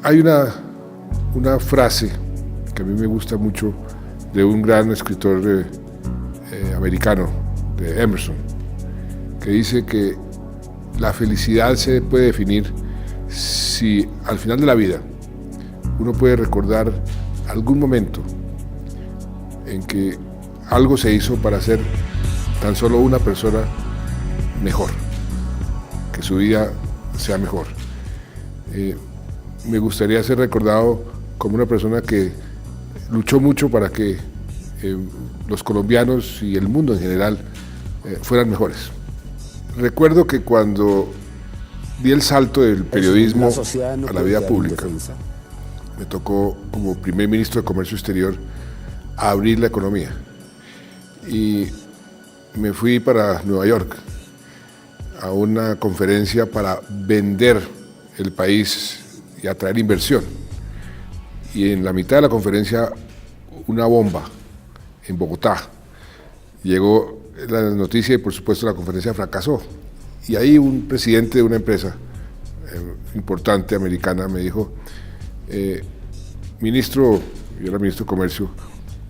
Hay una frase que a mí me gusta mucho de un gran escritor americano, de Emerson, que dice que la felicidad se puede definir si al final de la vida uno puede recordar algún momento en que algo se hizo para ser tan solo una persona mejor, que su vida sea mejor. Me gustaría ser recordado como una persona que luchó mucho para que los colombianos y el mundo en general fueran mejores. Recuerdo que cuando di el salto del periodismo a la vida pública, me tocó como primer ministro de Comercio Exterior abrir la economía y me fui para Nueva York a una conferencia para vender el país y atraer inversión. Y en la mitad de la conferencia, una bomba en Bogotá. Llegó la noticia y por supuesto la conferencia fracasó. Y ahí un presidente de una empresa importante americana me dijo, ministro, yo era ministro de Comercio,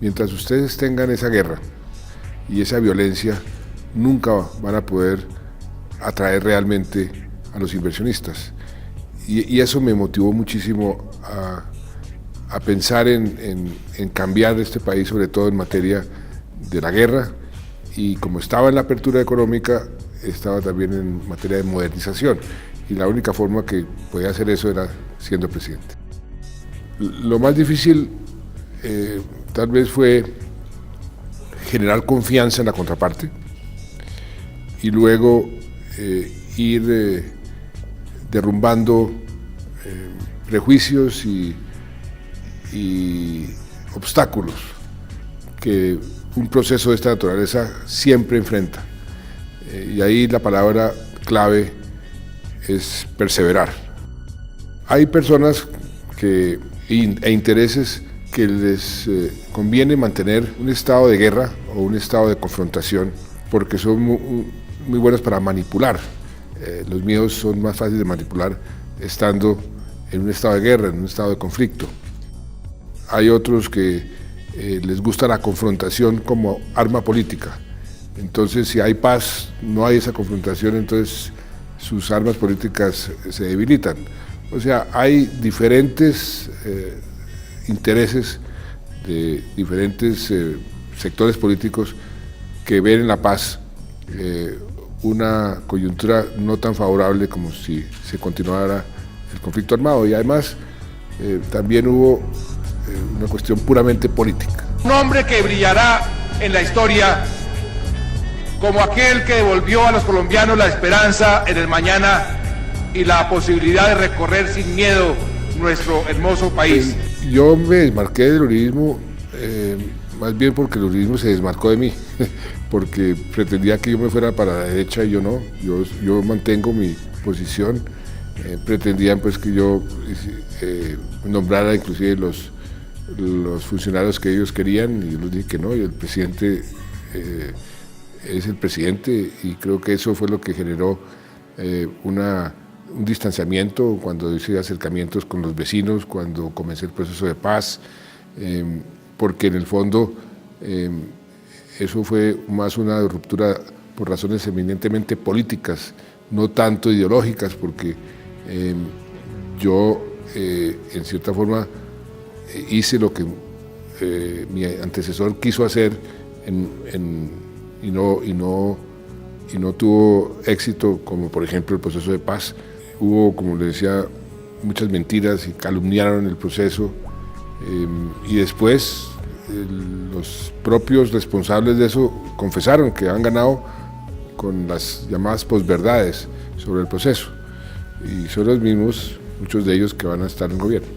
mientras ustedes tengan esa guerra y esa violencia, nunca van a poder atraer realmente a los inversionistas. Y eso me motivó muchísimo a pensar en cambiar este país, sobre todo en materia de la guerra, y como estaba en la apertura económica, estaba también en materia de modernización, y la única forma que podía hacer eso era siendo presidente. Lo más difícil tal vez fue generar confianza en la contraparte y luego ir derrumbando prejuicios y obstáculos que un proceso de esta naturaleza siempre enfrenta. Y ahí la palabra clave es perseverar. Hay personas e intereses que les conviene mantener un estado de guerra o un estado de confrontación porque son muy buenos para manipular. Los míos son más fáciles de manipular estando en un estado de guerra, en un estado de conflicto. Hay otros que les gusta la confrontación como arma política. Entonces, si hay paz, no hay esa confrontación, entonces sus armas políticas se debilitan. O sea, hay diferentes intereses de diferentes sectores políticos que ven en la paz una coyuntura no tan favorable como si se continuara el conflicto armado. Y además también hubo una cuestión puramente política. Un hombre que brillará en la historia como aquel que devolvió a los colombianos la esperanza en el mañana y la posibilidad de recorrer sin miedo nuestro hermoso país. Yo me desmarqué del uribismo más bien porque el uribismo se desmarcó de mí, porque pretendía que yo me fuera para la derecha y yo no, yo mantengo mi posición. Pretendían pues que yo nombrara inclusive los funcionarios que ellos querían y yo les dije que no, y el presidente es el presidente y creo que eso fue lo que generó un distanciamiento cuando hice acercamientos con los vecinos, cuando comencé el proceso de paz, porque en el fondo eso fue más una ruptura por razones eminentemente políticas, no tanto ideológicas, porque yo en cierta forma hice lo que mi antecesor quiso hacer y no tuvo éxito, como por ejemplo el proceso de paz. Hubo, como les decía, muchas mentiras y calumniaron el proceso y después los propios responsables de eso confesaron que han ganado con las llamadas posverdades sobre el proceso y son los mismos, muchos de ellos, que van a estar en gobierno.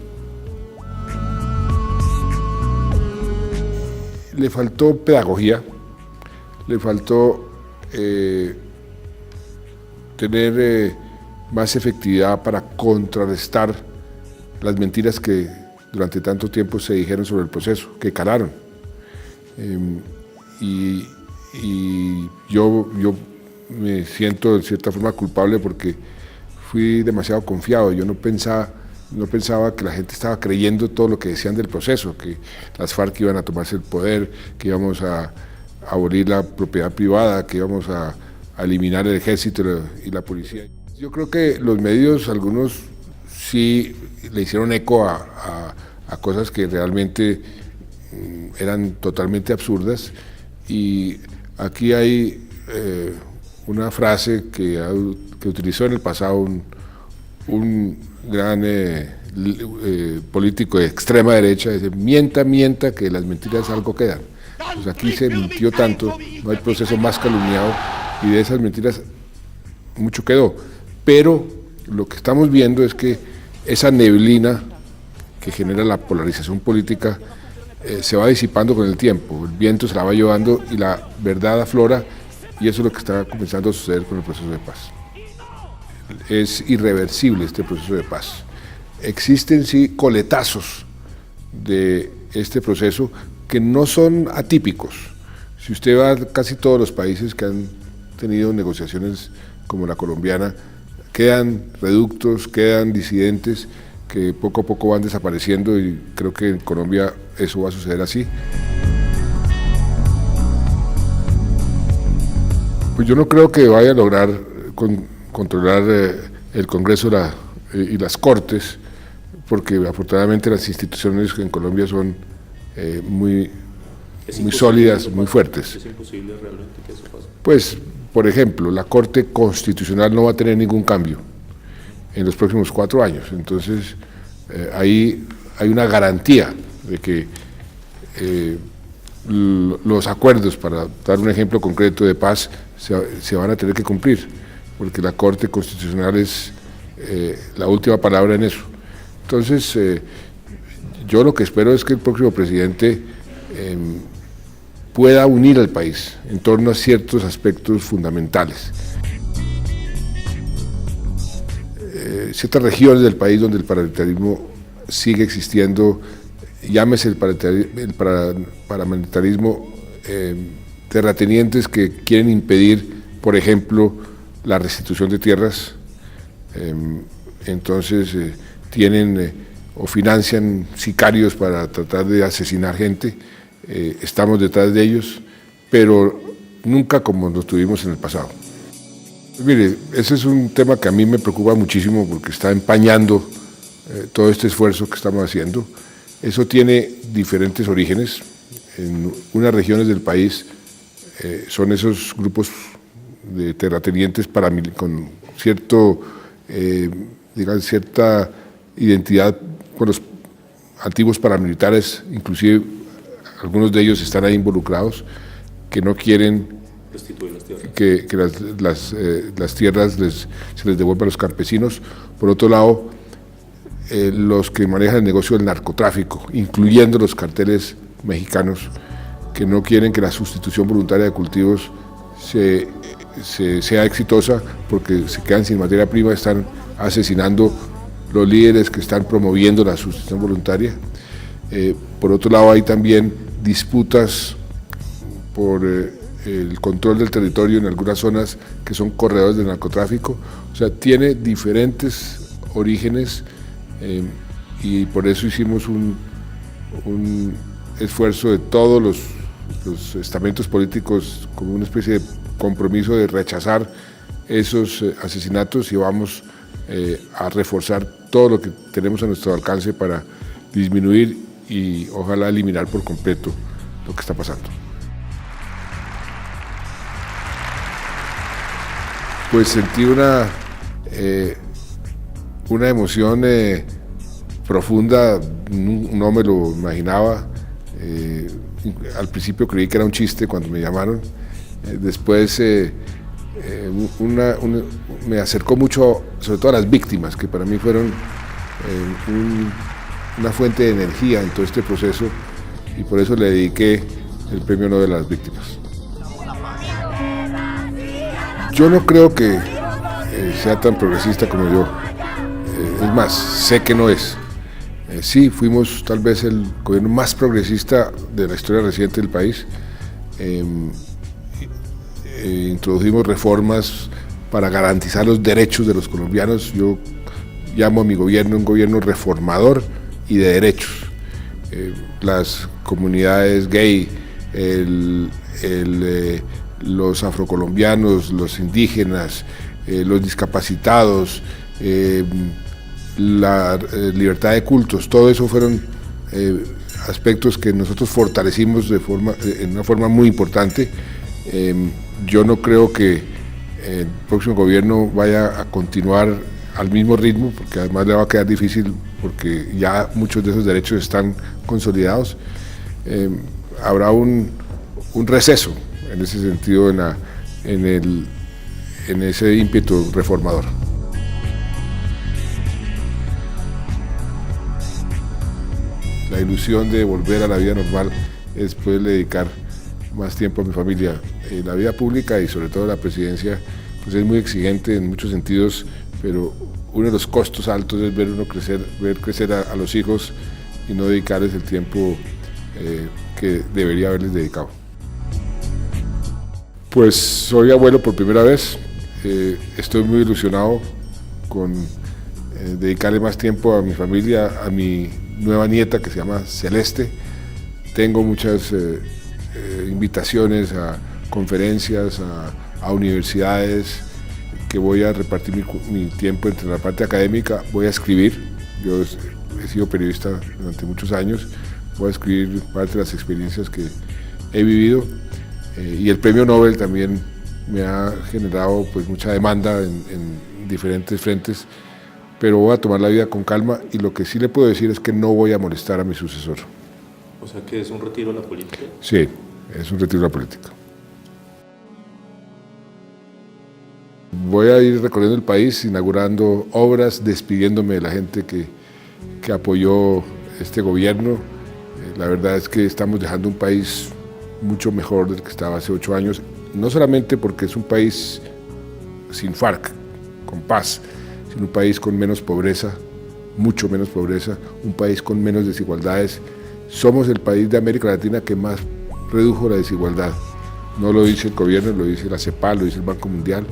Le faltó pedagogía, le faltó tener más efectividad para contrarrestar las mentiras que durante tanto tiempo se dijeron sobre el proceso, que calaron. Y yo me siento de cierta forma culpable porque fui demasiado confiado. Yo no pensaba no pensaba que la gente estaba creyendo todo lo que decían del proceso, que las FARC iban a tomarse el poder, que íbamos a abolir la propiedad privada, que íbamos a eliminar el ejército y la policía. Yo creo que los medios, algunos sí le hicieron eco a cosas que realmente eran totalmente absurdas, y aquí hay una frase que utilizó en el pasado un gran político de extrema derecha, dice: mienta, mienta, que las mentiras algo quedan. Pues aquí se mintió tanto, no hay proceso más calumniado, y de esas mentiras mucho quedó. Pero lo que estamos viendo es que esa neblina que genera la polarización política se va disipando con el tiempo, el viento se la va llevando y la verdad aflora, y eso es lo que está comenzando a suceder con el proceso de paz. Es irreversible este proceso de paz. Existen sí coletazos de este proceso que no son atípicos. Si usted va a casi todos los países que han tenido negociaciones como la colombiana, quedan reductos, quedan disidentes que poco a poco van desapareciendo, y creo que en Colombia eso va a suceder así. Pues yo no creo que vaya a lograr controlar el Congreso y las Cortes, porque afortunadamente las instituciones en Colombia son muy sólidas, muy fuertes. ¿Es imposible realmente que eso pase? Pues, por ejemplo, la Corte Constitucional no va a tener ningún cambio en los próximos 4 años, entonces ahí hay una garantía de que los acuerdos, para dar un ejemplo concreto de paz, se van a tener que cumplir, porque la Corte Constitucional es la última palabra en eso. Entonces, yo lo que espero es que el próximo presidente pueda unir al país en torno a ciertos aspectos fundamentales. Ciertas regiones del país donde el paramilitarismo sigue existiendo, llámese el paramilitarismo, terratenientes que quieren impedir, por ejemplo, la restitución de tierras, entonces tienen o financian sicarios para tratar de asesinar gente. Estamos detrás de ellos, pero nunca como lo tuvimos en el pasado. Mire, ese es un tema que a mí me preocupa muchísimo, porque está empañando todo este esfuerzo que estamos haciendo. Eso tiene diferentes orígenes. En unas regiones del país son esos grupos de terratenientes con cierta identidad con los antiguos paramilitares, inclusive algunos de ellos están ahí involucrados, que no quieren que las tierras se les devuelvan a los campesinos. Por otro lado, los que manejan el negocio del narcotráfico, incluyendo los carteles mexicanos, que no quieren que la sustitución voluntaria de cultivos sea exitosa, porque se quedan sin materia prima, están asesinando los líderes que están promoviendo la sustitución voluntaria. Por otro lado, hay también disputas por el control del territorio en algunas zonas que son corredores del narcotráfico. O sea, tiene diferentes orígenes, y por eso hicimos un esfuerzo de todos los estamentos políticos, como una especie de compromiso de rechazar esos asesinatos, y vamos a reforzar todo lo que tenemos a nuestro alcance para disminuir y ojalá eliminar por completo lo que está pasando. Pues sentí una emoción profunda, no me lo imaginaba. Al principio creí que era un chiste cuando me llamaron. Después me acercó mucho, sobre todo a las víctimas, que para mí fueron una fuente de energía en todo este proceso, y por eso le dediqué el Premio Nobel a las víctimas. Yo no creo que sea tan progresista como yo, es más, sé que no es. Sí, fuimos tal vez el gobierno más progresista de la historia reciente del país. Introdujimos reformas para garantizar los derechos de los colombianos. Yo llamo a mi gobierno un gobierno reformador y de derechos. Las comunidades gay, los afrocolombianos, los indígenas, los discapacitados, la libertad de cultos, todo eso fueron aspectos que nosotros fortalecimos en una forma muy importante. Yo no creo que el próximo gobierno vaya a continuar al mismo ritmo, porque además le va a quedar difícil, porque ya muchos de esos derechos están consolidados. Habrá un receso en ese sentido, en ese ímpetu reformador. La ilusión de volver a la vida normal es poder dedicar más tiempo a mi familia. La vida pública y sobre todo la presidencia pues es muy exigente en muchos sentidos, pero uno de los costos altos es ver crecer a los hijos y no dedicarles el tiempo que debería haberles dedicado. Pues soy abuelo por primera vez, estoy muy ilusionado con dedicarle más tiempo a mi familia, a mi nueva nieta que se llama Celeste. Tengo muchas invitaciones a conferencias, a universidades, que voy a repartir mi tiempo entre la parte académica, voy a escribir. Yo he sido periodista durante muchos años, voy a escribir parte de las experiencias que he vivido, y el premio Nobel también me ha generado pues mucha demanda en diferentes frentes, pero voy a tomar la vida con calma, y lo que sí le puedo decir es que no voy a molestar a mi sucesor. O sea, ¿que es un retiro de la política? Sí, es un retiro de la política. Voy a ir recorriendo el país, inaugurando obras, despidiéndome de la gente que apoyó este gobierno. La verdad es que estamos dejando un país mucho mejor del que estaba hace 8 años, no solamente porque es un país sin FARC, con paz, sino un país con menos pobreza, mucho menos pobreza, un país con menos desigualdades. Somos el país de América Latina que más redujo la desigualdad. No lo dice el gobierno, lo dice la CEPAL, lo dice el Banco Mundial.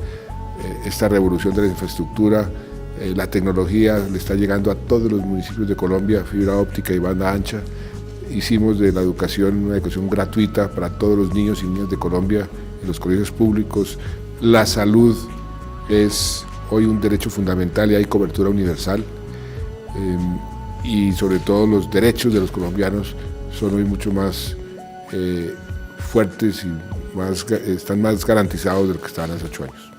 Esta revolución de la infraestructura, la tecnología le está llegando a todos los municipios de Colombia, fibra óptica y banda ancha. Hicimos de la educación una educación gratuita para todos los niños y niñas de Colombia en los colegios públicos. La salud es hoy un derecho fundamental y hay cobertura universal. Y sobre todo los derechos de los colombianos son hoy mucho más fuertes y están más garantizados de lo que estaban hace 8 años.